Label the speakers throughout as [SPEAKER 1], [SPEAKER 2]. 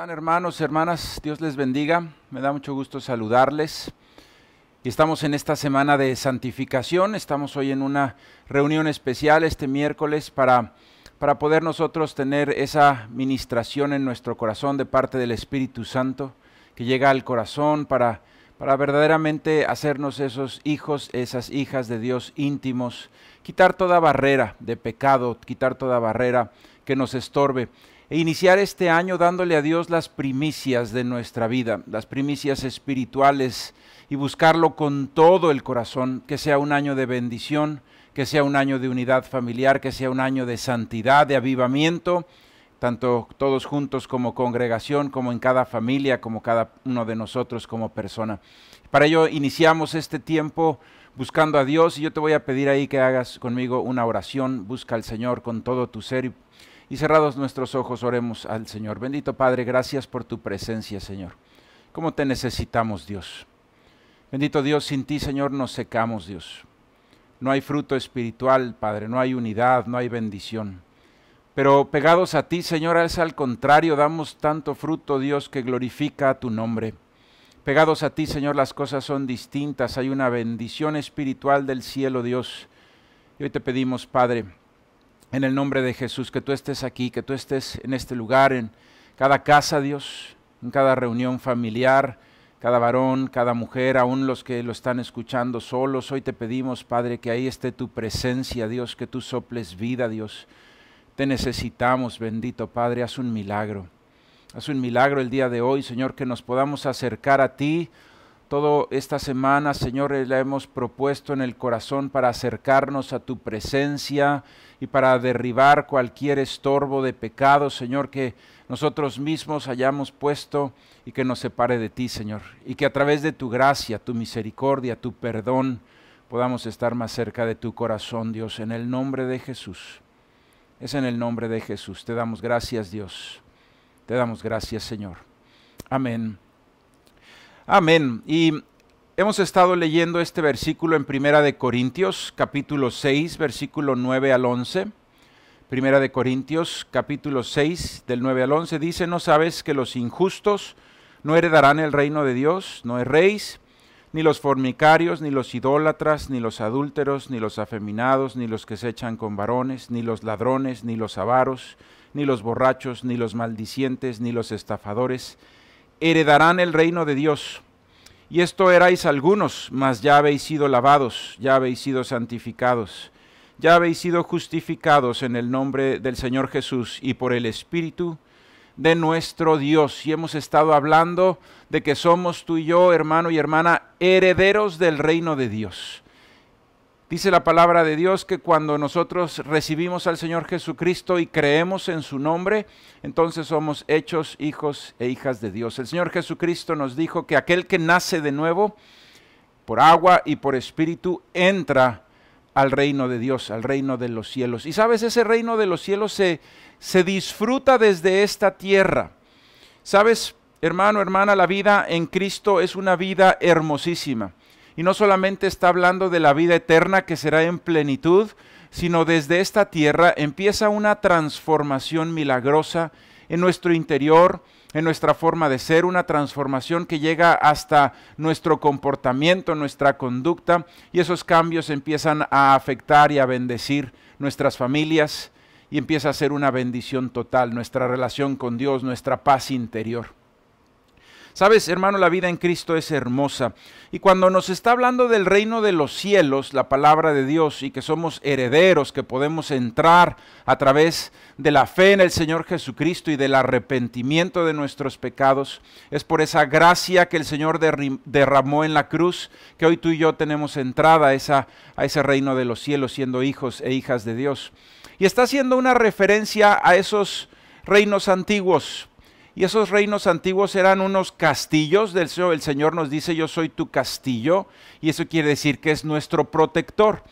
[SPEAKER 1] están, hermanos, hermanas? Dios les bendiga. Me da mucho gusto saludarles. Y estamos en esta semana de santificación. Estamos hoy en una reunión especial este miércoles para poder nosotros tener esa ministración en nuestro corazón de parte del Espíritu Santo que llega al corazón para verdaderamente hacernos esos hijos, esas hijas de Dios íntimos, quitar toda barrera de pecado, quitar toda barrera que nos estorbe. E iniciar este año dándole a Dios las primicias de nuestra vida, las primicias espirituales, y buscarlo con todo el corazón, que sea un año de bendición, que sea un año de unidad familiar, que sea un año de santidad, de avivamiento, tanto todos juntos como congregación, como en cada familia, como cada uno de nosotros como persona. Para ello iniciamos este tiempo buscando a Dios, y yo te voy a pedir ahí que hagas conmigo una oración. Busca al Señor con todo tu ser y cerrados nuestros ojos oremos al Señor. Bendito Padre, gracias por tu presencia, Señor. ¿Cómo te necesitamos, Dios? Bendito Dios, sin ti, Señor, nos secamos, Dios. No hay fruto espiritual, Padre, no hay unidad, no hay bendición. Pero pegados a ti, Señor, es al contrario, damos tanto fruto, Dios, que glorifica tu nombre. Pegados a ti, Señor, las cosas son distintas, hay una bendición espiritual del cielo, Dios. Y hoy te pedimos, Padre, en el nombre de Jesús, que tú estés aquí, que tú estés en este lugar, en cada casa, Dios, en cada reunión familiar, cada varón, cada mujer, aún los que lo están escuchando solos. Hoy te pedimos, Padre, que ahí esté tu presencia, Dios, que tú soples vida, Dios. Te necesitamos, bendito Padre, haz un milagro. Haz un milagro el día de hoy, Señor, que nos podamos acercar a ti. Toda esta semana, Señor, la hemos propuesto en el corazón para acercarnos a tu presencia y para derribar cualquier estorbo de pecado, Señor, que nosotros mismos hayamos puesto y que nos separe de ti, Señor. Y que a través de tu gracia, tu misericordia, tu perdón, podamos estar más cerca de tu corazón, Dios, en el nombre de Jesús. Es en el nombre de Jesús. Te damos gracias, Dios. Te damos gracias, Señor. Amén. Amén. Y hemos estado leyendo este versículo en Primera de Corintios, capítulo 6, versículo 9 al 11. Primera de Corintios, capítulo 6, del 9 al 11, dice: ¿No sabes que los injustos no heredarán el reino de Dios? No erréis, ni los fornicarios, ni los idólatras, ni los adúlteros, ni los afeminados, ni los que se echan con varones, ni los ladrones, ni los avaros, ni los borrachos, ni los maldicientes, ni los estafadores heredarán el reino de Dios. Y esto erais algunos, mas ya habéis sido lavados, ya habéis sido santificados, ya habéis sido justificados en el nombre del Señor Jesús y por el Espíritu de nuestro Dios. Y hemos estado hablando de que somos tú y yo, hermano y hermana, herederos del reino de Dios. Dice la palabra de Dios que cuando nosotros recibimos al Señor Jesucristo y creemos en su nombre, entonces somos hechos hijos e hijas de Dios. El Señor Jesucristo nos dijo que aquel que nace de nuevo, por agua y por espíritu, entra al reino de Dios, al reino de los cielos. Y sabes, ese reino de los cielos se disfruta desde esta tierra. Sabes, hermano, hermana, la vida en Cristo es una vida hermosísima. Y no solamente está hablando de la vida eterna que será en plenitud, sino desde esta tierra empieza una transformación milagrosa en nuestro interior, en nuestra forma de ser, una transformación que llega hasta nuestro comportamiento, nuestra conducta, y esos cambios empiezan a afectar y a bendecir nuestras familias, y empieza a ser una bendición total, nuestra relación con Dios, nuestra paz interior. Sabes, hermano, la vida en Cristo es hermosa. Y cuando nos está hablando del reino de los cielos, la palabra de Dios, y que somos herederos, que podemos entrar a través de la fe en el Señor Jesucristo y del arrepentimiento de nuestros pecados, es por esa gracia que el Señor derramó en la cruz, que hoy tú y yo tenemos entrada a ese reino de los cielos, siendo hijos e hijas de Dios. Y está haciendo una referencia a esos reinos antiguos. Y esos reinos antiguos eran unos castillos. El Señor nos dice: yo soy tu castillo, y eso quiere decir que es nuestro protector.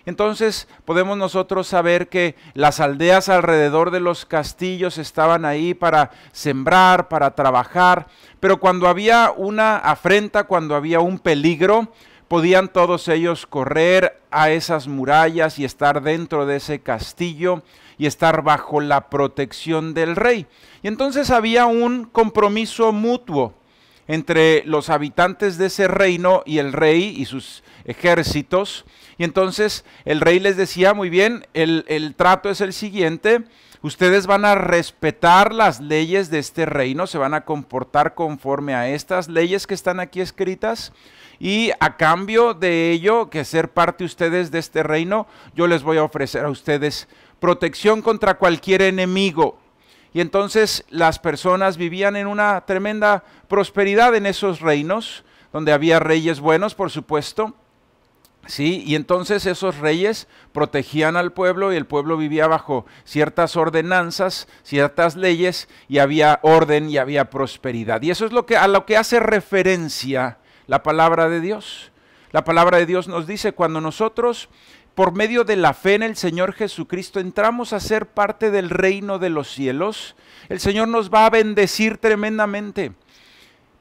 [SPEAKER 1] Entonces podemos nosotros saber que las aldeas alrededor de los castillos estaban ahí para sembrar, para trabajar, pero cuando había una afrenta, cuando había un peligro, podían todos ellos correr a esas murallas y estar dentro de ese castillo y estar bajo la protección del rey. Y entonces había un compromiso mutuo entre los habitantes de ese reino y el rey y sus ejércitos. Y entonces el rey les decía, muy bien, el trato es el siguiente: ustedes van a respetar las leyes de este reino, se van a comportar conforme a estas leyes que están aquí escritas, y a cambio de ello, que ser parte ustedes de este reino, yo les voy a ofrecer a ustedes protección contra cualquier enemigo. Y entonces las personas vivían en una tremenda prosperidad en esos reinos, donde había reyes buenos, por supuesto. Sí, y entonces esos reyes protegían al pueblo y el pueblo vivía bajo ciertas ordenanzas, ciertas leyes, y había orden y había prosperidad. Y eso es a lo que hace referencia la palabra de Dios. La palabra de Dios nos dice, cuando nosotros, por medio de la fe en el Señor Jesucristo, entramos a ser parte del reino de los cielos, el Señor nos va a bendecir tremendamente.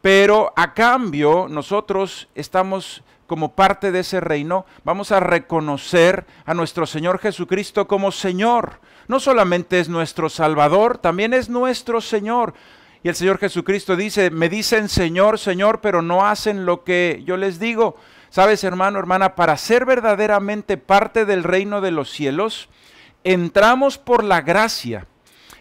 [SPEAKER 1] Pero a cambio, nosotros estamos como parte de ese reino, vamos a reconocer a nuestro Señor Jesucristo como Señor. No solamente es nuestro Salvador, también es nuestro Señor. Y el Señor Jesucristo dice, me dicen Señor, Señor, pero no hacen lo que yo les digo. ¿Sabes, hermano, hermana? Para ser verdaderamente parte del reino de los cielos, entramos por la gracia.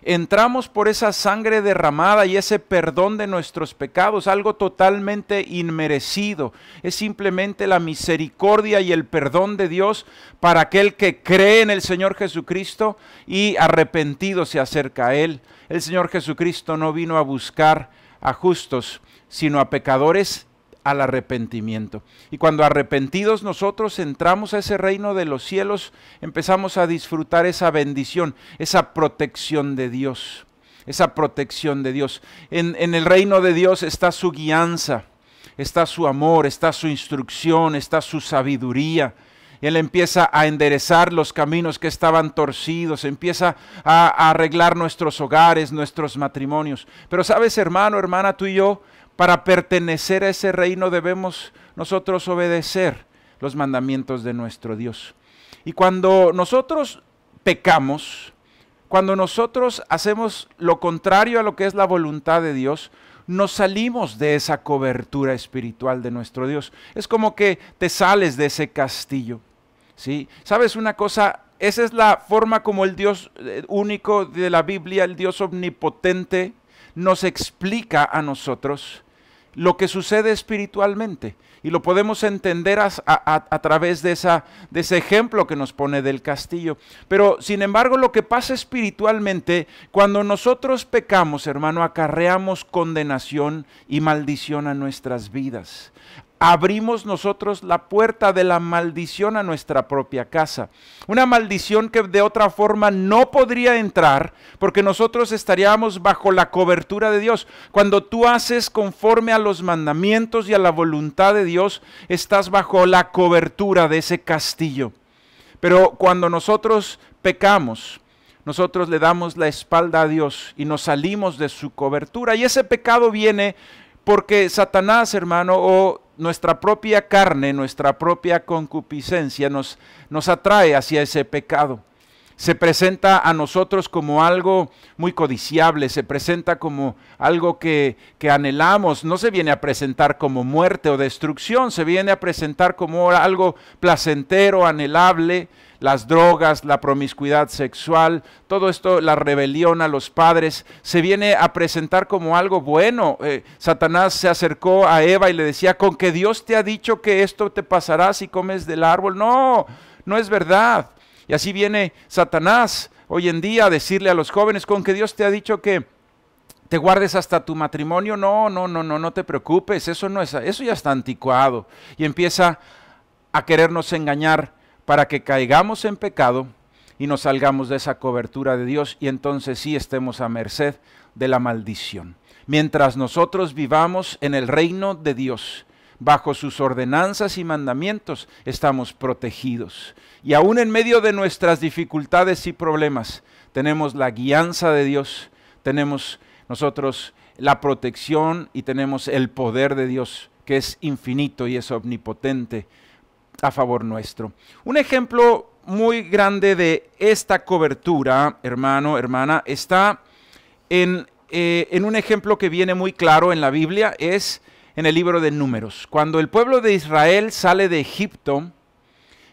[SPEAKER 1] Entramos por esa sangre derramada y ese perdón de nuestros pecados, algo totalmente inmerecido. Es simplemente la misericordia y el perdón de Dios para aquel que cree en el Señor Jesucristo y arrepentido se acerca a Él. El Señor Jesucristo no vino a buscar a justos, sino a pecadores al arrepentimiento. Y cuando arrepentidos nosotros entramos a ese reino de los cielos, empezamos a disfrutar esa bendición, esa protección de Dios, esa protección de Dios. En el reino de Dios está su guianza, está su amor, está su instrucción, está su sabiduría. Y Él empieza a enderezar los caminos que estaban torcidos, empieza a arreglar nuestros hogares, nuestros matrimonios. Pero sabes, hermano, hermana, tú y yo, para pertenecer a ese reino debemos nosotros obedecer los mandamientos de nuestro Dios. Y cuando nosotros pecamos, cuando nosotros hacemos lo contrario a lo que es la voluntad de Dios, nos salimos de esa cobertura espiritual de nuestro Dios. Es como que te sales de ese castillo, ¿sí? ¿Sabes una cosa? Esa es la forma como el Dios único de la Biblia, el Dios omnipotente, nos explica a nosotros lo que sucede espiritualmente. Y lo podemos entender a través de ese ejemplo que nos pone del castillo. Pero, sin embargo, lo que pasa espiritualmente, cuando nosotros pecamos, hermano, acarreamos condenación y maldición a nuestras vidas. Abrimos nosotros la puerta de la maldición a nuestra propia casa. Una maldición que de otra forma no podría entrar porque nosotros estaríamos bajo la cobertura de Dios. Cuando tú haces conforme a los mandamientos y a la voluntad de Dios, estás bajo la cobertura de ese castillo. Pero cuando nosotros pecamos, nosotros le damos la espalda a Dios y nos salimos de su cobertura. Y ese pecado viene porque Satanás, hermano, o nuestra propia carne, nuestra propia concupiscencia nos atrae hacia ese pecado. Se presenta a nosotros como algo muy codiciable, se presenta como algo que anhelamos. No se viene a presentar como muerte o destrucción, se viene a presentar como algo placentero, anhelable. Las drogas, la promiscuidad sexual, todo esto, la rebelión a los padres, se viene a presentar como algo bueno. Satanás se acercó a Eva y le decía, ¿con que Dios te ha dicho que esto te pasará si comes del árbol? No, no es verdad. Y así viene Satanás hoy en día a decirle a los jóvenes, ¿con que Dios te ha dicho que te guardes hasta tu matrimonio? No te preocupes, eso ya está anticuado. Y empieza a querernos engañar para que caigamos en pecado y nos salgamos de esa cobertura de Dios y entonces sí estemos a merced de la maldición. Mientras nosotros vivamos en el reino de Dios, bajo sus ordenanzas y mandamientos, estamos protegidos. Y aún en medio de nuestras dificultades y problemas, tenemos la guianza de Dios, tenemos nosotros la protección y tenemos el poder de Dios que es infinito y es omnipotente a favor nuestro. Un ejemplo muy grande de esta cobertura, hermano, hermana, está en un ejemplo que viene muy claro en la Biblia, es en el libro de Números. Cuando el pueblo de Israel sale de Egipto,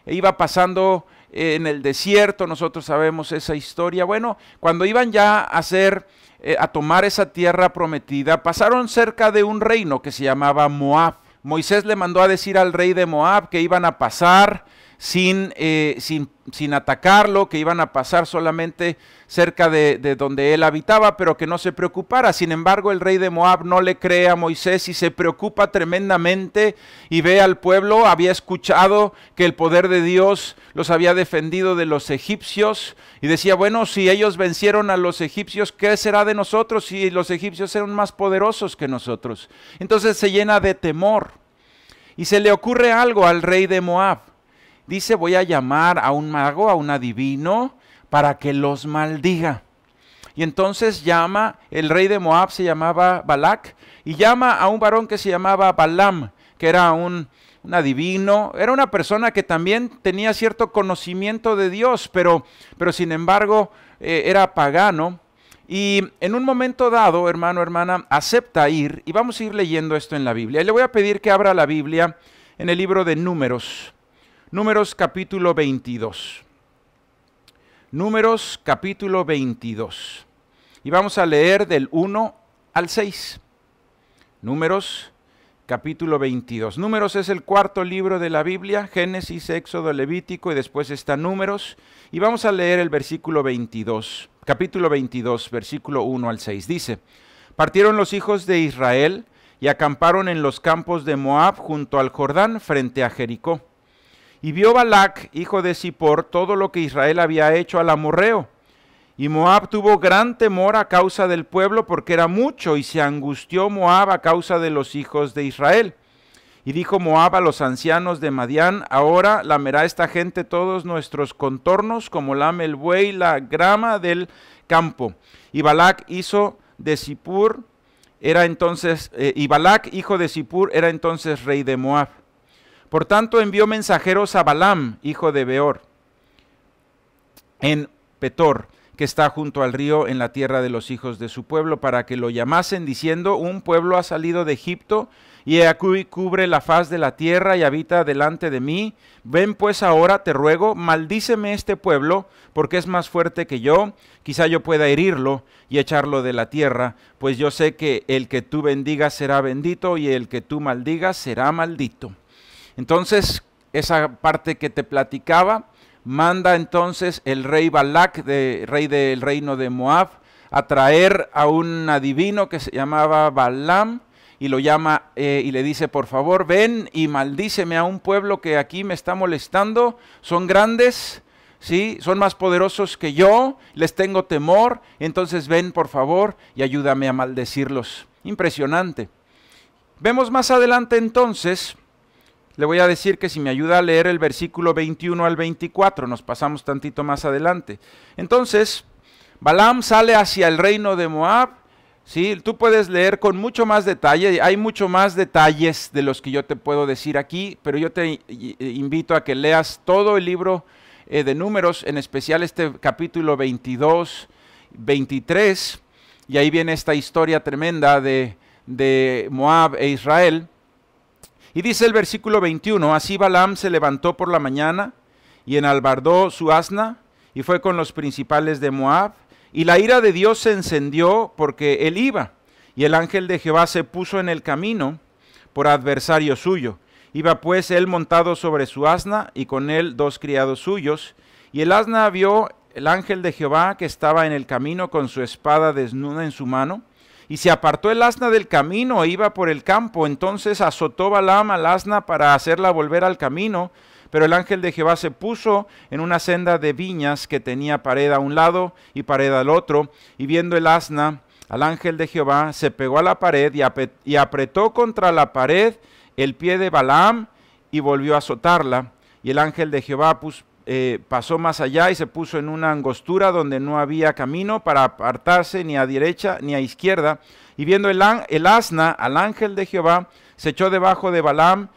[SPEAKER 1] iba pasando en el desierto, nosotros sabemos esa historia. Bueno, cuando iban ya a tomar esa tierra prometida, pasaron cerca de un reino que se llamaba Moab. Moisés le mandó a decir al rey de Moab que iban a pasar sin atacarlo, que iban a pasar solamente cerca de donde él habitaba, pero que no se preocupara. Sin embargo, el rey de Moab no le cree a Moisés y se preocupa tremendamente y ve al pueblo. Había escuchado que el poder de Dios los había defendido de los egipcios y decía, bueno, si ellos vencieron a los egipcios, ¿qué será de nosotros si los egipcios eran más poderosos que nosotros? Entonces se llena de temor y se le ocurre algo al rey de Moab. Dice, voy a llamar a un mago, a un adivino, para que los maldiga. Y entonces llama, el rey de Moab se llamaba Balac, y llama a un varón que se llamaba Balaam, que era un adivino, era una persona que también tenía cierto conocimiento de Dios, pero sin embargo era pagano. Y en un momento dado, hermano, hermana, acepta ir, y vamos a ir leyendo esto en la Biblia. Y le voy a pedir que abra la Biblia en el libro de Números. Números capítulo 22. Números capítulo 22. Y vamos a leer del 1 al 6. Números capítulo 22. Números es el cuarto libro de la Biblia, Génesis, Éxodo, Levítico y después está Números. Y vamos a leer el versículo 22, capítulo 22, versículo 1 al 6. Dice, partieron los hijos de Israel y acamparon en los campos de Moab junto al Jordán frente a Jericó. Y vio Balac, hijo de Zippor, todo lo que Israel había hecho al amorreo. Y Moab tuvo gran temor a causa del pueblo, porque era mucho, y se angustió Moab a causa de los hijos de Israel. Y dijo Moab a los ancianos de Madián, ahora lamerá esta gente todos nuestros contornos, como lame el buey la grama del campo. Y Balac, hijo de Zippor, era entonces rey de Moab. Por tanto envió mensajeros a Balaam, hijo de Beor, en Petor, que está junto al río en la tierra de los hijos de su pueblo, para que lo llamasen, diciendo, un pueblo ha salido de Egipto, y he aquí cubre la faz de la tierra y habita delante de mí. Ven pues ahora, te ruego, maldíceme este pueblo, porque es más fuerte que yo, quizá yo pueda herirlo y echarlo de la tierra, pues yo sé que el que tú bendigas será bendito, y el que tú maldigas será maldito. Entonces, esa parte que te platicaba, manda entonces el rey Balac, rey del reino de Moab, a traer a un adivino que se llamaba Balaam, y lo llama y le dice, por favor, ven y maldíceme a un pueblo que aquí me está molestando, son grandes, ¿sí? Son más poderosos que yo, les tengo temor, entonces ven por favor y ayúdame a maldecirlos. Impresionante. Vemos más adelante entonces. Le voy a decir que si me ayuda a leer el versículo 21 al 24, nos pasamos tantito más adelante. Entonces, Balaam sale hacia el reino de Moab, ¿sí? Tú puedes leer con mucho más detalle, hay mucho más detalles de los que yo te puedo decir aquí, pero yo te invito a que leas todo el libro de Números, en especial este capítulo 22, 23, y ahí viene esta historia tremenda de Moab e Israel. Y dice el versículo 21, así Balaam se levantó por la mañana y enalbardó su asna y fue con los principales de Moab, y la ira de Dios se encendió porque él iba, y el ángel de Jehová se puso en el camino por adversario suyo. Iba pues él montado sobre su asna y con él 2 criados suyos, y el asna vio el ángel de Jehová que estaba en el camino con su espada desnuda en su mano. Y se apartó el asna del camino e iba por el campo. Entonces azotó Balaam al asna para hacerla volver al camino. Pero el ángel de Jehová se puso en una senda de viñas que tenía pared a un lado y pared al otro. Y viendo el asna al ángel de Jehová, se pegó a la pared y apretó contra la pared el pie de Balaam y volvió a azotarla. Y el ángel de Jehová pasó más allá y se puso en una angostura donde no había camino para apartarse ni a derecha ni a izquierda. Y viendo el asna al ángel de Jehová, se echó debajo de Balaam,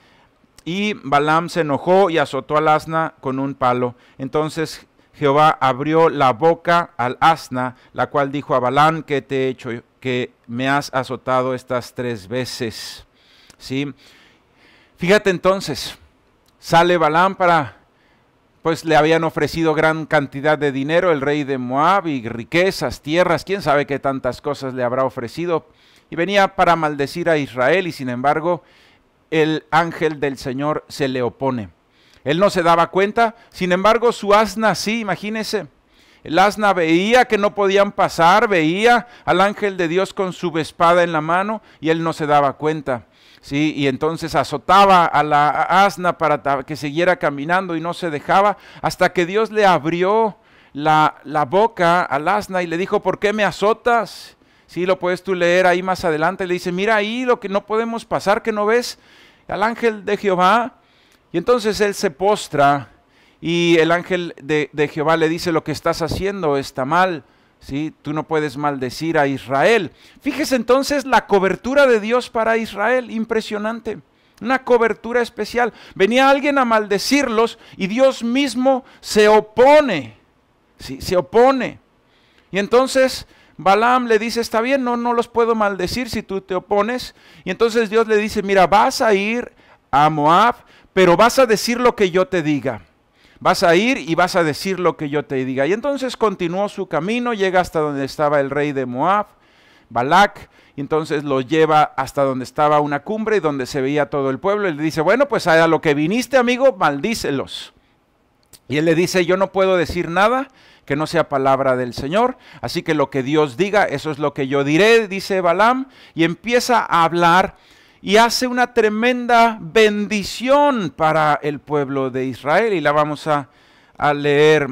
[SPEAKER 1] y Balaam se enojó y azotó al asna con un palo. Entonces Jehová abrió la boca al asna, la cual dijo a Balaam: ¿qué te he hecho, que me has azotado estas 3 veces? ¿Sí? Fíjate entonces, sale Balaam pues le habían ofrecido gran cantidad de dinero el rey de Moab, y riquezas, tierras, quién sabe qué tantas cosas le habrá ofrecido, y venía para maldecir a Israel, y sin embargo el ángel del Señor se le opone. Él no se daba cuenta, sin embargo su asna sí, imagínese. El asna veía que no podían pasar, veía al ángel de Dios con su espada en la mano, y él no se daba cuenta. Sí, y entonces azotaba a la asna para que siguiera caminando, y no se dejaba, hasta que Dios le abrió la boca al asna y le dijo: ¿por qué me azotas? Sí, lo puedes tú leer ahí más adelante. Le dice: mira ahí lo que no podemos pasar, ¿que no ves al ángel de Jehová? Y entonces él se postra, y el ángel de Jehová le dice: lo que estás haciendo está mal. ¿Sí? Tú no puedes maldecir a Israel. Fíjese entonces la cobertura de Dios para Israel, impresionante. Una cobertura especial. Venía alguien a maldecirlos y Dios mismo se opone. ¿Sí? Se opone. Y entonces Balaam le dice: está bien, no los puedo maldecir si tú te opones. Y entonces Dios le dice: mira, vas a ir a Moab, pero vas a decir lo que yo te diga. Vas a ir y vas a decir lo que yo te diga. Y entonces continuó su camino, llega hasta donde estaba el rey de Moab, Balac, y entonces lo lleva hasta donde estaba una cumbre y donde se veía todo el pueblo. Y le dice: bueno, pues a lo que viniste, amigo, maldícelos. Y él le dice: yo no puedo decir nada que no sea palabra del Señor, así que lo que Dios diga, eso es lo que yo diré, dice Balaam, y empieza a hablar. Y hace una tremenda bendición para el pueblo de Israel. Y la vamos a leer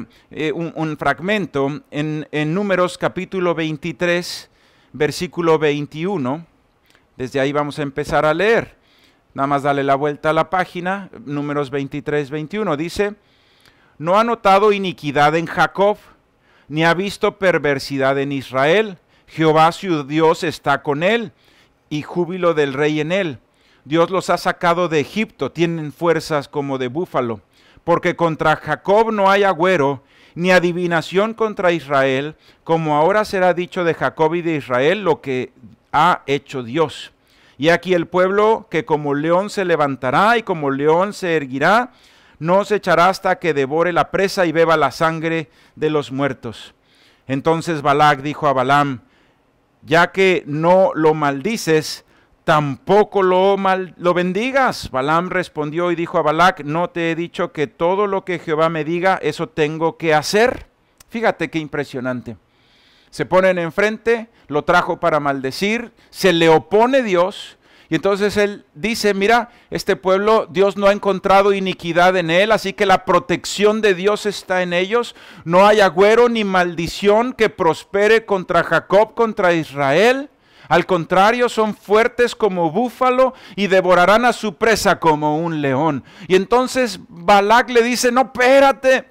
[SPEAKER 1] un fragmento en Números capítulo 23, versículo 21. Desde ahí vamos a empezar a leer. Nada más dale la vuelta a la página. Números 23, 21. Dice: no ha notado iniquidad en Jacob, ni ha visto perversidad en Israel. Jehová su Dios está con él, y júbilo del rey en él. Dios los ha sacado de Egipto, tienen fuerzas como de búfalo. Porque contra Jacob no hay agüero, ni adivinación contra Israel, como ahora será dicho de Jacob y de Israel lo que ha hecho Dios. Y aquí el pueblo que como león se levantará y como león se erguirá, no se echará hasta que devore la presa y beba la sangre de los muertos. Entonces Balac dijo a Balaam: ya que no lo maldices, tampoco lo bendigas. Balaam respondió y dijo a Balac: ¿no te he dicho que todo lo que Jehová me diga, eso tengo que hacer? Fíjate qué impresionante. Se ponen enfrente, lo trajo para maldecir, se le opone Dios. Y entonces él dice: mira, este pueblo, Dios no ha encontrado iniquidad en él, así que la protección de Dios está en ellos. No hay agüero ni maldición que prospere contra Jacob, contra Israel. Al contrario, son fuertes como búfalo y devorarán a su presa como un león. Y entonces Balac le dice: no, espérate,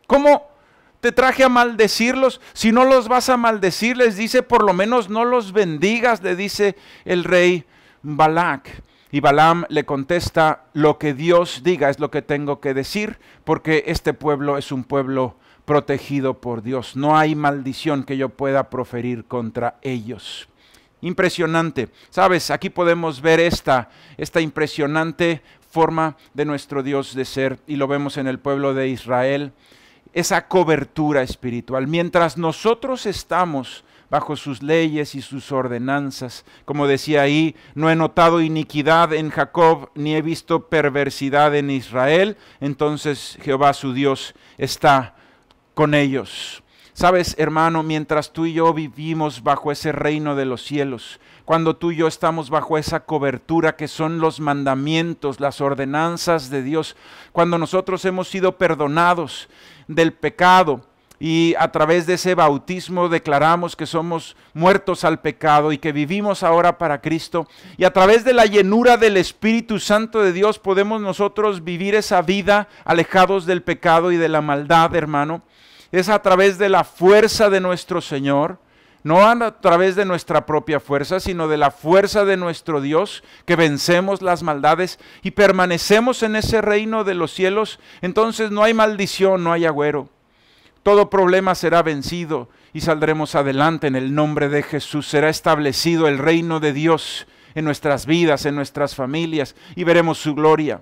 [SPEAKER 1] ¿cómo te traje a maldecirlos? Si no los vas a maldecir, les dice, por lo menos no los bendigas, le dice el rey Balac. Y Balaam le contesta: lo que Dios diga es lo que tengo que decir, porque este pueblo es un pueblo protegido por Dios. No hay maldición que yo pueda proferir contra ellos. Impresionante. Sabes, aquí podemos ver esta impresionante forma de nuestro Dios de ser, y lo vemos en el pueblo de Israel, esa cobertura espiritual. Mientras nosotros estamos bajo sus leyes y sus ordenanzas, como decía ahí: no he notado iniquidad en Jacob, ni he visto perversidad en Israel, entonces Jehová su Dios está con ellos. Sabes, hermano, mientras tú y yo vivimos bajo ese reino de los cielos, cuando tú y yo estamos bajo esa cobertura que son los mandamientos, las ordenanzas de Dios, cuando nosotros hemos sido perdonados del pecado, y a través de ese bautismo declaramos que somos muertos al pecado y que vivimos ahora para Cristo, y a través de la llenura del Espíritu Santo de Dios podemos nosotros vivir esa vida alejados del pecado y de la maldad, hermano. Es a través de la fuerza de nuestro Señor, no a través de nuestra propia fuerza, sino de la fuerza de nuestro Dios, que vencemos las maldades y permanecemos en ese reino de los cielos, entonces no hay maldición, no hay agüero. Todo problema será vencido y saldremos adelante en el nombre de Jesús. Será establecido el reino de Dios en nuestras vidas, en nuestras familias, y veremos su gloria.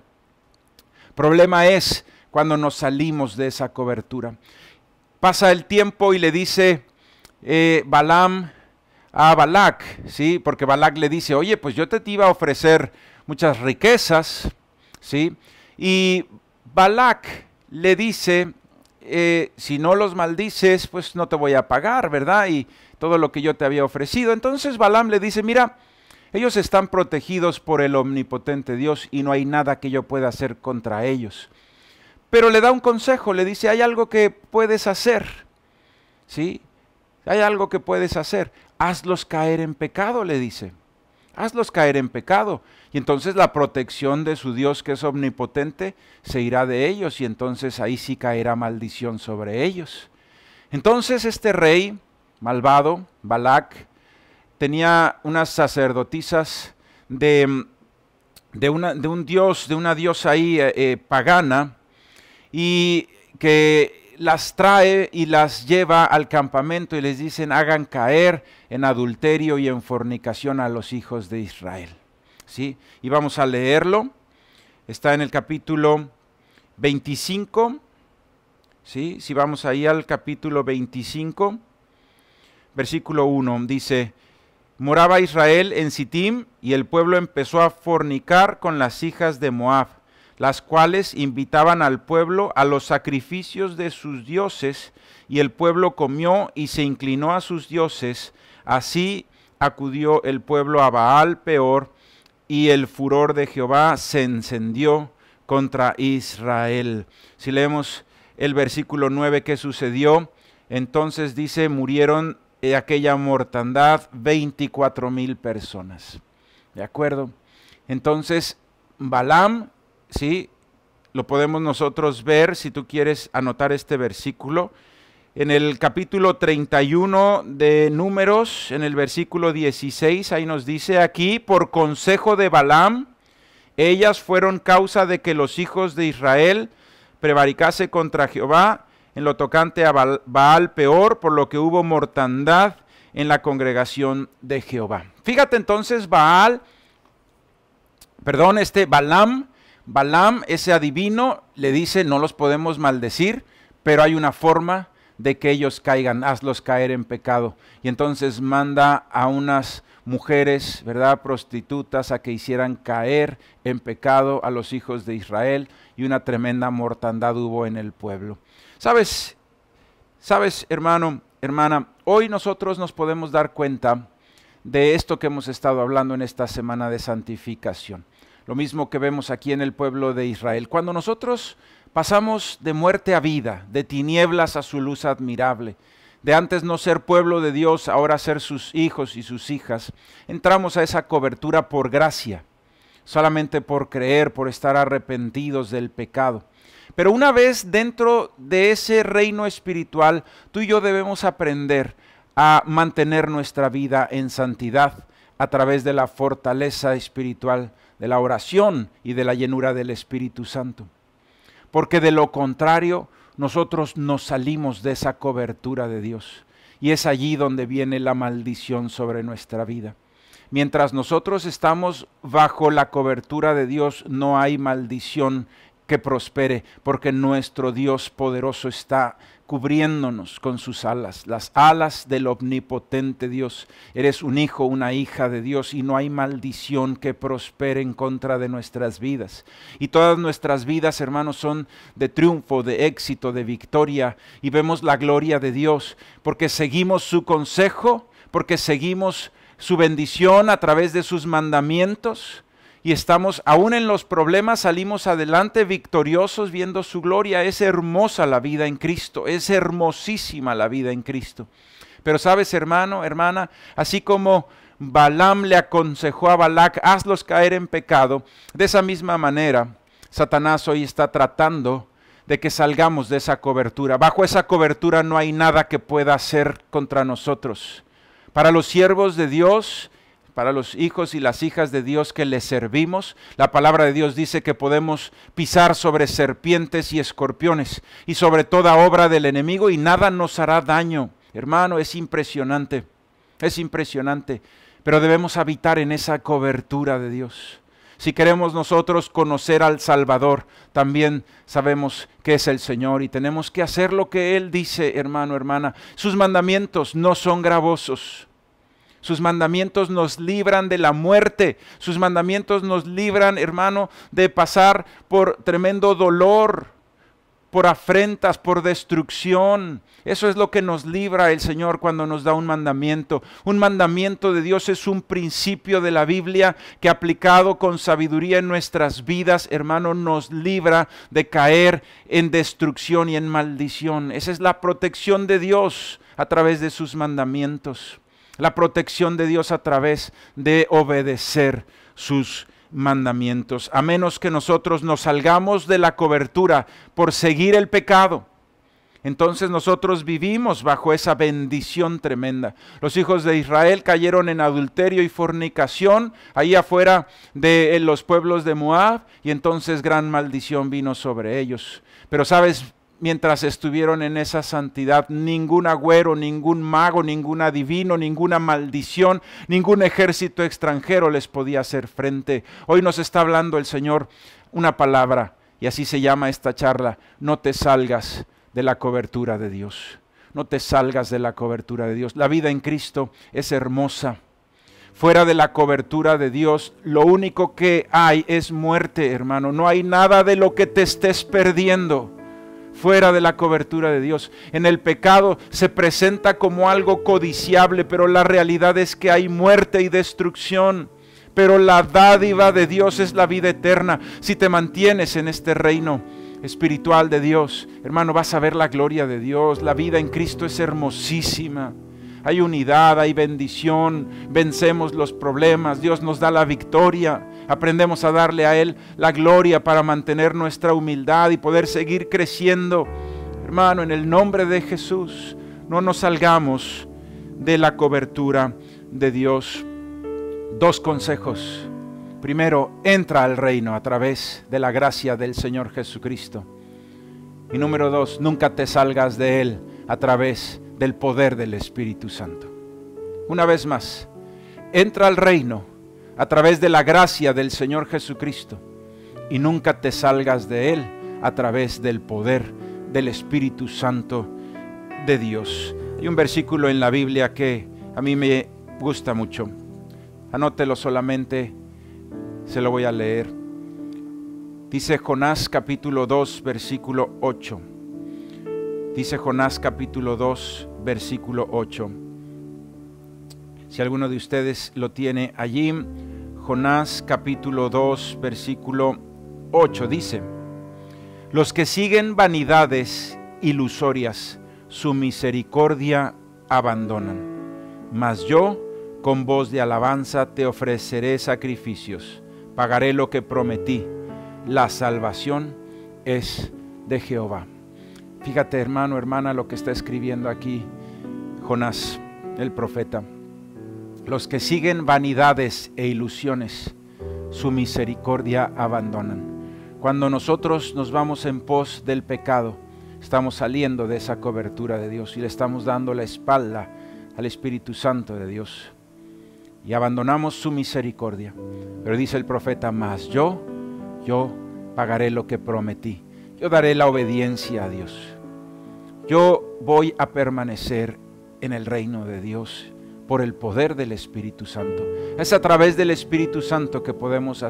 [SPEAKER 1] Problema es cuando nos salimos de esa cobertura. Pasa el tiempo y le dice Balaam a Balac, ¿sí? Porque Balac le dice, oye, pues yo te iba a ofrecer muchas riquezas, ¿sí? Y Balac le dice, si no los maldices, pues no te voy a pagar, ¿verdad? Y todo lo que yo te había ofrecido. Entonces Balaam le dice, mira, ellos están protegidos por el omnipotente Dios y no hay nada que yo pueda hacer contra ellos. Pero le da un consejo, le dice, hay algo que puedes hacer, ¿sí? Hay algo que puedes hacer. Hazlos caer en pecado, le dice. Hazlos caer en pecado. Y entonces la protección de su Dios, que es omnipotente, se irá de ellos y entonces ahí sí caerá maldición sobre ellos. Entonces este rey malvado, Balac, tenía unas sacerdotisas de una diosa ahí pagana, y que las trae y las lleva al campamento y les dicen, hagan caer en adulterio y en fornicación a los hijos de Israel. ¿Sí? Y vamos a leerlo. Está en el capítulo 25. ¿Sí? Si vamos ahí al capítulo 25, versículo 1, dice, moraba Israel en Sittim y el pueblo empezó a fornicar con las hijas de Moab, las cuales invitaban al pueblo a los sacrificios de sus dioses, y el pueblo comió y se inclinó a sus dioses. Así acudió el pueblo a Baal Peor, y el furor de Jehová se encendió contra Israel. Si leemos el versículo 9, ¿qué sucedió? Entonces dice, murieron de aquella mortandad 24,000 personas. ¿De acuerdo? Entonces, Balaam, ¿sí? Lo podemos nosotros ver, si tú quieres anotar este versículo, en el capítulo 31 de Números, en el versículo 16, ahí nos dice aquí, por consejo de Balaam, ellas fueron causa de que los hijos de Israel prevaricase contra Jehová en lo tocante a Baal Peor, por lo que hubo mortandad en la congregación de Jehová. Fíjate entonces, Balaam, ese adivino, le dice, no los podemos maldecir, pero hay una forma de que ellos caigan, hazlos caer en pecado. Y entonces manda a unas mujeres, ¿verdad?, prostitutas, a que hicieran caer en pecado a los hijos de Israel, y una tremenda mortandad hubo en el pueblo. ¿Sabes, hermano, hermana? Hoy nosotros nos podemos dar cuenta de esto que hemos estado hablando en esta semana de santificación. Lo mismo que vemos aquí en el pueblo de Israel. Cuando nosotros pasamos de muerte a vida, de tinieblas a su luz admirable, de antes no ser pueblo de Dios, ahora ser sus hijos y sus hijas, entramos a esa cobertura por gracia, solamente por creer, por estar arrepentidos del pecado. Pero una vez dentro de ese reino espiritual, tú y yo debemos aprender a mantener nuestra vida en santidad a través de la fortaleza espiritual, de la oración y de la llenura del Espíritu Santo. Porque de lo contrario, nosotros nos salimos de esa cobertura de Dios. Y es allí donde viene la maldición sobre nuestra vida. Mientras nosotros estamos bajo la cobertura de Dios, no hay maldición que prospere, porque nuestro Dios poderoso está cubriéndonos con sus alas, las alas del omnipotente Dios. Eres un hijo, una hija de Dios, y no hay maldición que prospere en contra de nuestras vidas. Y todas nuestras vidas, hermanos, son de triunfo, de éxito, de victoria, y vemos la gloria de Dios, porque seguimos su consejo, porque seguimos su bendición a través de sus mandamientos, y estamos, aún en los problemas, salimos adelante victoriosos viendo su gloria. Es hermosa la vida en Cristo, es hermosísima la vida en Cristo. Pero sabes, hermano, hermana, así como Balaam le aconsejó a Balac, hazlos caer en pecado, de esa misma manera, Satanás hoy está tratando de que salgamos de esa cobertura. Bajo esa cobertura no hay nada que pueda hacer contra nosotros. Para los siervos de Dios, para los hijos y las hijas de Dios que les servimos, la palabra de Dios dice que podemos pisar sobre serpientes y escorpiones y sobre toda obra del enemigo y nada nos hará daño. Hermano, es impresionante, pero debemos habitar en esa cobertura de Dios. Si queremos nosotros conocer al Salvador, también sabemos que es el Señor y tenemos que hacer lo que Él dice, hermano, hermana. Sus mandamientos no son gravosos. Sus mandamientos nos libran de la muerte. Sus mandamientos nos libran, hermano, de pasar por tremendo dolor, por afrentas, por destrucción. Eso es lo que nos libra el Señor cuando nos da un mandamiento. Un mandamiento de Dios es un principio de la Biblia que aplicado con sabiduría en nuestras vidas, hermano, nos libra de caer en destrucción y en maldición. Esa es la protección de Dios a través de sus mandamientos. La protección de Dios a través de obedecer sus mandamientos. A menos que nosotros nos salgamos de la cobertura por seguir el pecado, entonces nosotros vivimos bajo esa bendición tremenda. Los hijos de Israel cayeron en adulterio y fornicación ahí afuera de los pueblos de Moab y entonces gran maldición vino sobre ellos. Pero sabes, mientras estuvieron en esa santidad, ningún agüero, ningún mago, ningún adivino, ninguna maldición, ningún ejército extranjero les podía hacer frente. Hoy nos está hablando el Señor una palabra y así se llama esta charla: no te salgas de la cobertura de Dios. No te salgas de la cobertura de Dios. La vida en Cristo es hermosa. Fuera de la cobertura de Dios, lo único que hay es muerte, hermano. No hay nada de lo que te estés perdiendo fuera de la cobertura de Dios. En el pecado se presenta como algo codiciable, pero la realidad es que hay muerte y destrucción. Pero la dádiva de Dios es la vida eterna. Si te mantienes en este reino espiritual de Dios, hermano, vas a ver la gloria de Dios. La vida en Cristo es hermosísima. Hay unidad, hay bendición, vencemos los problemas, Dios nos da la victoria. Aprendemos a darle a Él la gloria para mantener nuestra humildad y poder seguir creciendo. Hermano, en el nombre de Jesús, no nos salgamos de la cobertura de Dios. 2 consejos. Primero, entra al reino a través de la gracia del Señor Jesucristo. Y número 2, nunca te salgas de Él a través del poder del Espíritu Santo. Una vez más, entra al reino a través de la gracia del Señor Jesucristo y nunca te salgas de Él a través del poder del Espíritu Santo de Dios. Hay un versículo en la Biblia que a mí me gusta mucho. Anótelo solamente, se lo voy a leer. Dice Jonás capítulo 2, versículo 8. Dice Jonás capítulo 2, versículo 8. Si alguno de ustedes lo tiene allí, Jonás capítulo 2, versículo 8, dice: los que siguen vanidades ilusorias, su misericordia abandonan. Mas yo, con voz de alabanza, te ofreceré sacrificios, pagaré lo que prometí, la salvación es de Jehová. Fíjate, hermano, hermana, lo que está escribiendo aquí Jonás, el profeta. Los que siguen vanidades e ilusiones, su misericordia abandonan. Cuando nosotros nos vamos en pos del pecado, estamos saliendo de esa cobertura de Dios y le estamos dando la espalda al Espíritu Santo de Dios. Y abandonamos su misericordia. Pero dice el profeta: mas yo pagaré lo que prometí. Yo daré la obediencia a Dios. Yo voy a permanecer en el reino de Dios por el poder del Espíritu Santo. Es a través del Espíritu Santo que podemos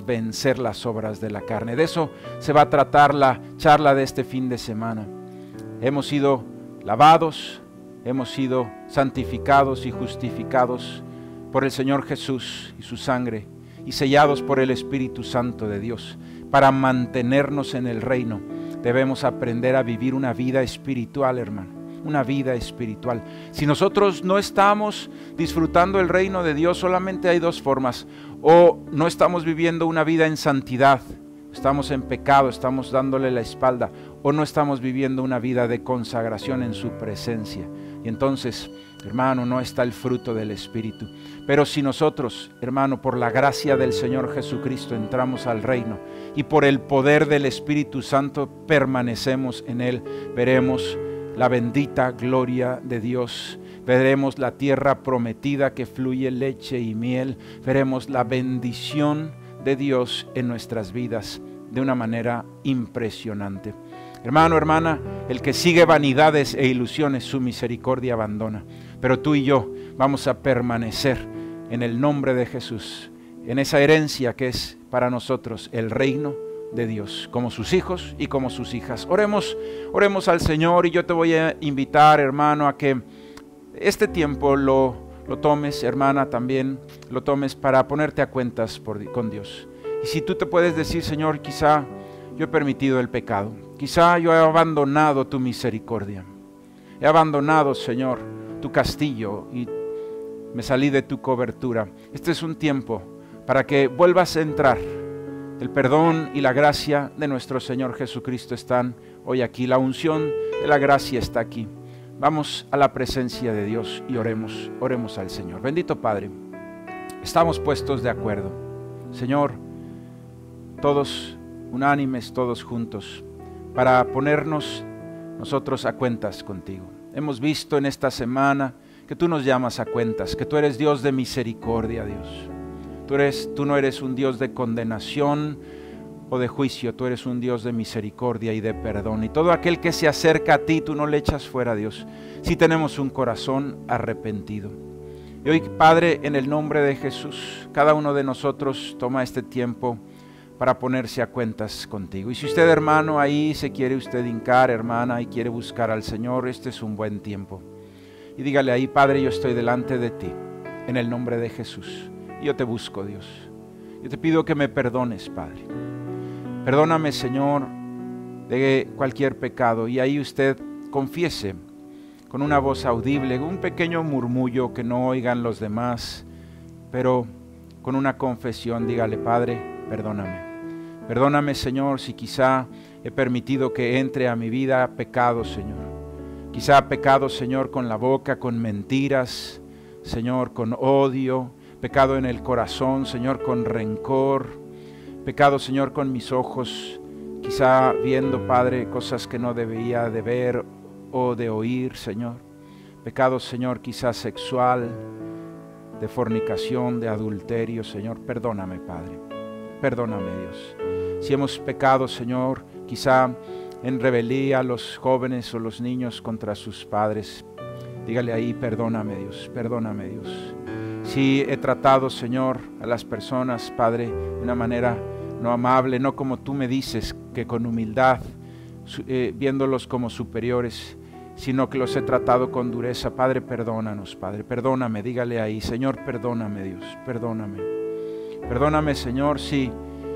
[SPEAKER 1] vencer las obras de la carne. De eso se va a tratar la charla de este fin de semana. Hemos sido lavados, hemos sido santificados y justificados por el Señor Jesús y su sangre, y sellados por el Espíritu Santo de Dios. Para mantenernos en el reino, debemos aprender a vivir una vida espiritual, hermano, una vida espiritual. Si nosotros no estamos disfrutando el reino de Dios, solamente hay 2 formas: o no estamos viviendo una vida en santidad, estamos en pecado, estamos dándole la espalda, o no estamos viviendo una vida de consagración en su presencia. Y entonces, hermano, no está el fruto del Espíritu. Pero si nosotros, hermano, por la gracia del Señor Jesucristo entramos al reino y por el poder del Espíritu Santo permanecemos en Él, veremos la bendita gloria de Dios. Veremos la tierra prometida que fluye leche y miel. Veremos la bendición de Dios en nuestras vidas de una manera impresionante. Hermano, hermana, el que sigue vanidades e ilusiones, su misericordia abandona. Pero tú y yo vamos a permanecer en el nombre de Jesús, en esa herencia que es para nosotros el reino de Dios, como sus hijos y como sus hijas. Oremos al Señor, y yo te voy a invitar, hermano, a que este tiempo lo tomes, hermana, también lo tomes para ponerte a cuentas con Dios. Y si tú te puedes decir, Señor, quizá yo he permitido el pecado, quizá yo he abandonado tu misericordia, he abandonado, Señor, tu castillo y me salí de tu cobertura. Este es un tiempo para que vuelvas a entrar. El perdón y la gracia de nuestro Señor Jesucristo están hoy aquí. La unción de la gracia está aquí. Vamos a la presencia de Dios y oremos al Señor. Bendito Padre, estamos puestos de acuerdo. Señor, todos unánimes, todos juntos, para ponernos nosotros a cuentas contigo. Hemos visto en esta semana que tú nos llamas a cuentas, que tú eres Dios de misericordia, Dios. Tú no eres un Dios de condenación o de juicio, tú eres un Dios de misericordia y de perdón. Y todo aquel que se acerca a ti, tú no le echas fuera, Dios, si tenemos un corazón arrepentido. Y hoy, Padre, en el nombre de Jesús, cada uno de nosotros toma este tiempo para ponerse a cuentas contigo. Y si usted, hermano, ahí se quiere usted hincar, hermana, y quiere buscar al Señor, este es un buen tiempo. Y dígale ahí: Padre, yo estoy delante de ti, en el nombre de Jesús. Y yo te busco, Dios. Yo te pido que me perdones, Padre. Perdóname, Señor, de cualquier pecado. Y ahí usted confiese con una voz audible, un pequeño murmullo que no oigan los demás, pero con una confesión, dígale: Padre, perdóname. Perdóname, Señor, si quizá he permitido que entre a mi vida pecado, Señor. Quizá pecado, Señor, con la boca, con mentiras, Señor, con odio, pecado en el corazón, Señor, con rencor, pecado, Señor, con mis ojos, quizá viendo, Padre, cosas que no debía de ver o de oír, Señor. Pecado, Señor, quizá sexual, de fornicación, de adulterio, Señor. Perdóname, Padre. Perdóname, Dios. Si hemos pecado, Señor, quizá en rebeldía los jóvenes o los niños contra sus padres, dígale ahí: perdóname, Dios, perdóname, Dios. Si he tratado, Señor, a las personas, Padre, de una manera no amable, no como tú me dices, que con humildad, viéndolos como superiores, sino que los he tratado con dureza, Padre, perdónanos, Padre, perdóname, dígale ahí: Señor, perdóname, Dios, perdóname. Perdóname, Señor, si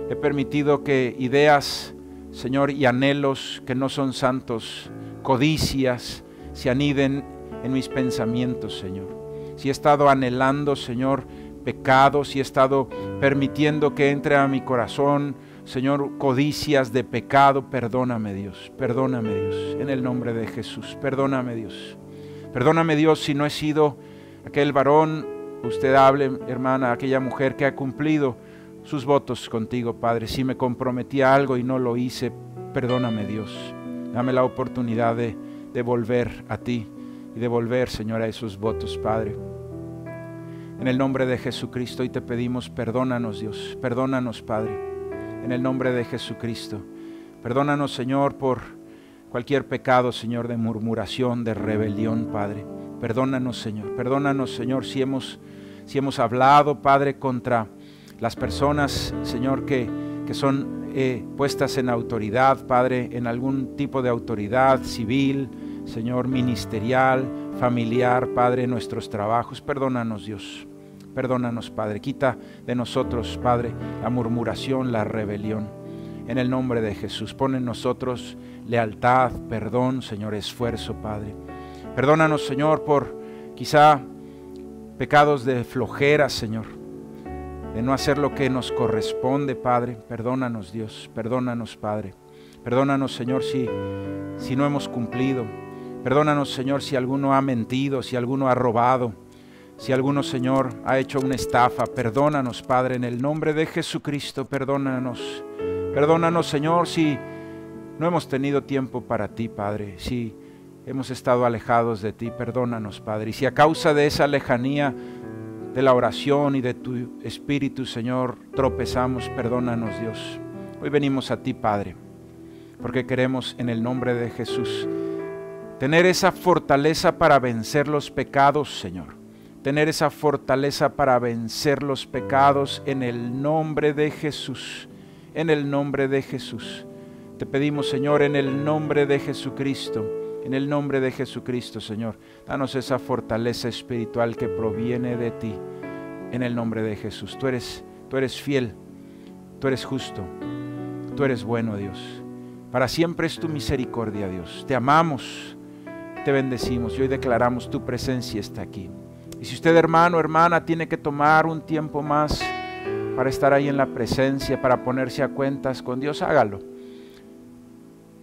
[SPEAKER 1] he permitido que ideas, Señor, y anhelos que no son santos, codicias, se aniden en mis pensamientos, Señor. Si he estado anhelando, Señor, pecado, si he estado permitiendo que entre a mi corazón, Señor, codicias de pecado, perdóname, Dios, en el nombre de Jesús, perdóname, Dios. Perdóname, Dios, si no he sido aquel varón, usted hable, hermana, aquella mujer que ha cumplido sus votos contigo, Padre. Si me comprometí a algo y no lo hice, perdóname, Dios. Dame la oportunidad de volver a ti y de volver, Señor, a esos votos, Padre. En el nombre de Jesucristo, y te pedimos: perdónanos, Dios, perdónanos, Padre, en el nombre de Jesucristo. Perdónanos, Señor, por cualquier pecado, Señor, de murmuración, de rebelión, Padre. Perdónanos, Señor, si hemos hablado, Padre, contra las personas, Señor, que son puestas en autoridad, Padre, en algún tipo de autoridad civil, Señor, ministerial, familiar, Padre, en nuestros trabajos. Perdónanos, Dios. Perdónanos, Padre. Quita de nosotros, Padre, la murmuración, la rebelión. En el nombre de Jesús, pon en nosotros lealtad, perdón, Señor, esfuerzo, Padre. Perdónanos, Señor, por quizá pecados de flojera, Señor, de no hacer lo que nos corresponde, Padre. Perdónanos, Dios, perdónanos, Padre. Perdónanos, Señor, si no hemos cumplido. Perdónanos, Señor, si alguno ha mentido, si alguno ha robado, si alguno, Señor, ha hecho una estafa. Perdónanos, Padre, en el nombre de Jesucristo, perdónanos. Perdónanos, Señor, si no hemos tenido tiempo para ti, Padre, si hemos estado alejados de ti, perdónanos, Padre. Y si a causa de esa lejanía de la oración y de tu Espíritu, Señor, tropezamos, perdónanos, Dios. Hoy venimos a ti, Padre, porque queremos en el nombre de Jesús tener esa fortaleza para vencer los pecados, Señor. Tener esa fortaleza para vencer los pecados en el nombre de Jesús. En el nombre de Jesús. Te pedimos, Señor, en el nombre de Jesucristo. En el nombre de Jesucristo, Señor. Danos esa fortaleza espiritual que proviene de ti. En el nombre de Jesús. Tú eres fiel. Tú eres justo. Tú eres bueno, Dios. Para siempre es tu misericordia, Dios. Te amamos. Te bendecimos y hoy declaramos tu presencia está aquí. Y si usted, hermano, hermana, tiene que tomar un tiempo más para estar ahí en la presencia, para ponerse a cuentas con Dios, hágalo.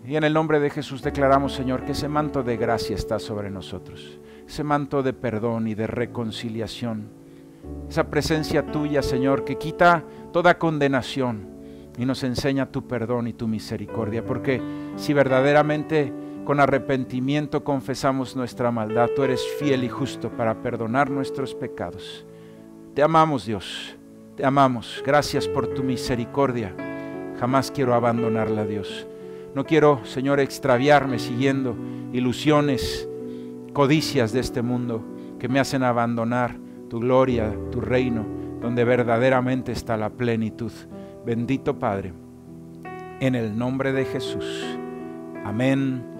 [SPEAKER 1] Y en el nombre de Jesús declaramos, Señor, que ese manto de gracia está sobre nosotros. Ese manto de perdón y de reconciliación. Esa presencia tuya, Señor, que quita toda condenación y nos enseña tu perdón y tu misericordia. Porque si verdaderamente con arrepentimiento confesamos nuestra maldad, tú eres fiel y justo para perdonar nuestros pecados. Te amamos, Dios, te amamos. Gracias por tu misericordia. Jamás quiero abandonarla, Dios. No quiero, Señor, extraviarme siguiendo ilusiones, codicias de este mundo que me hacen abandonar tu gloria, tu reino, donde verdaderamente está la plenitud. Bendito Padre, en el nombre de Jesús. Amén.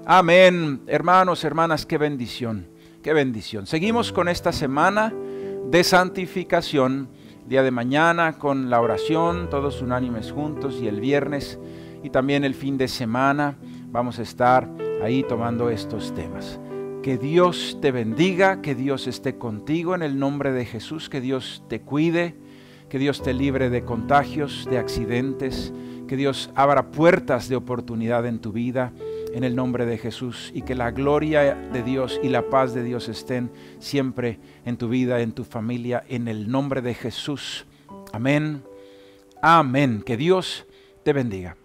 [SPEAKER 1] Amén. Hermanos, hermanas, qué bendición, qué bendición. Seguimos con esta semana de santificación. Día de mañana con la oración, todos unánimes juntos, y el viernes y también el fin de semana vamos a estar ahí tomando estos temas. Que Dios te bendiga, que Dios esté contigo en el nombre de Jesús, que Dios te cuide, que Dios te libre de contagios, de accidentes, que Dios abra puertas de oportunidad en tu vida en el nombre de Jesús, y que la gloria de Dios y la paz de Dios estén siempre en tu vida, en tu familia, en el nombre de Jesús. Amén. Amén. Que Dios te bendiga.